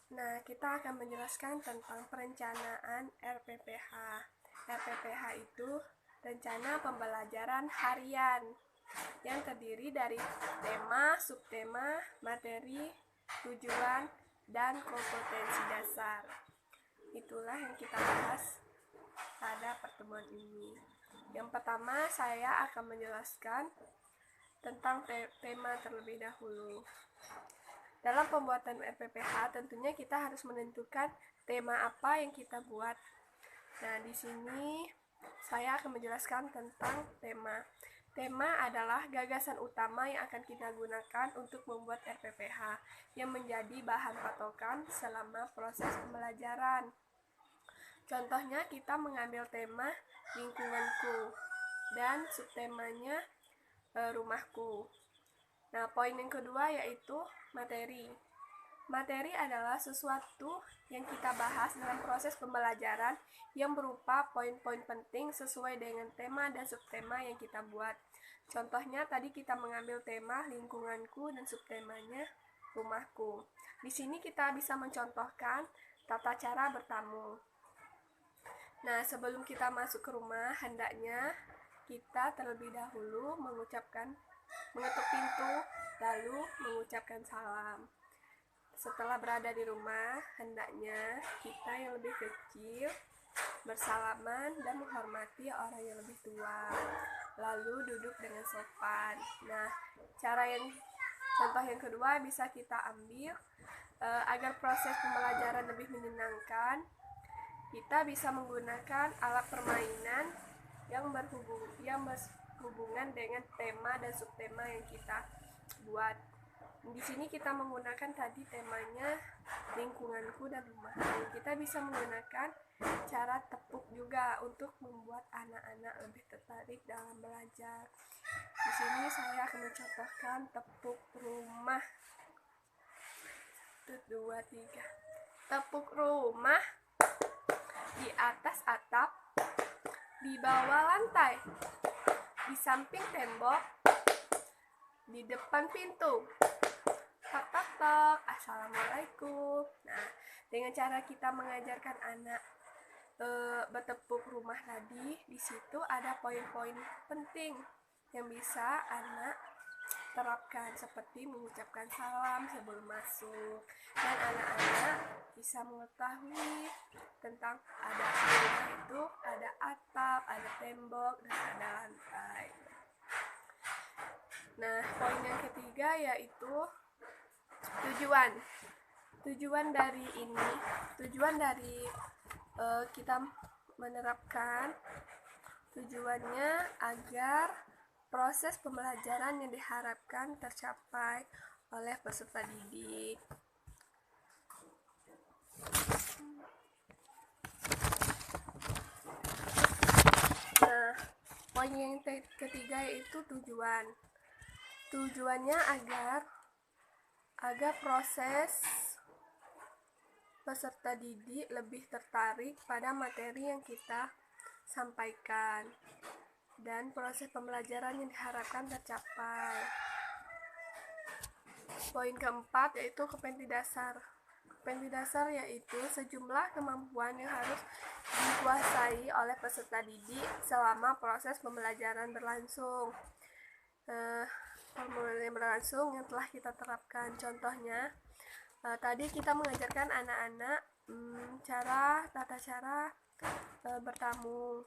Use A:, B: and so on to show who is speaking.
A: Nah, kita akan menjelaskan tentang perencanaan RPPH. RPPH itu rencana pembelajaran harian yang terdiri dari tema, subtema, materi, tujuan, dan kompetensi dasar. Itulah yang kita bahas pada pertemuan ini. Yang pertama, saya akan menjelaskan tentang tema terlebih dahulu. Dalam pembuatan RPPH, tentunya kita harus menentukan tema apa yang kita buat. Nah, di sini saya akan menjelaskan tentang tema. Tema adalah gagasan utama yang akan kita gunakan untuk membuat RPPH yang menjadi bahan patokan selama proses pembelajaran. Contohnya, kita mengambil tema lingkunganku dan subtemanya rumahku. Nah, poin yang kedua yaitu materi. Materi adalah sesuatu yang kita bahas dalam proses pembelajaran yang berupa poin-poin penting sesuai dengan tema dan subtema yang kita buat. Contohnya tadi kita mengambil tema lingkunganku dan subtemanya rumahku. Di sini kita bisa mencontohkan tata cara bertamu. Nah, sebelum kita masuk ke rumah, hendaknya kita terlebih dahulu mengetuk pintu, lalu mengucapkan salam. Setelah berada di rumah, hendaknya kita yang lebih kecil bersalaman dan menghormati orang yang lebih tua, lalu duduk dengan sopan. Nah, contoh yang kedua bisa kita ambil agar proses pembelajaran lebih menyenangkan. Kita bisa menggunakan alat permainan yang berhubungan dengan tema dan subtema yang kita buat. Di sini kita menggunakan tadi temanya lingkunganku dan rumahku. Kita bisa menggunakan cara tepuk juga untuk membuat anak-anak lebih tertarik dalam belajar. Di sini saya akan mencontohkan tepuk rumah. 1, 2, 3. Tepuk rumah di atas atap, di bawah lantai, di samping tembok, di depan pintu. Tok tok tok, assalamualaikum. Nah, dengan cara kita mengajarkan anak bertepuk rumah tadi, di situ ada poin-poin penting yang bisa anak terapkan, seperti mengucapkan salam sebelum masuk, dan anak-anak bisa mengetahui tentang ada rumah itu ada atap, ada tembok, dan ada lantai. Nah, poin yang ketiga yaitu tujuan. Tujuan dari kita menerapkan tujuannya agar proses pembelajaran yang diharapkan tercapai oleh peserta didik. Nah, poin yang ketiga yaitu tujuan. Tujuannya agar proses peserta didik lebih tertarik pada materi yang kita sampaikan dan proses pembelajaran yang diharapkan tercapai. Poin keempat yaitu kompetensi dasar. Kompetensi dasar yaitu sejumlah kemampuan yang harus dikuasai oleh peserta didik selama proses pembelajaran berlangsung. Yang telah kita terapkan, contohnya tadi kita mengajarkan anak-anak tata cara bertamu.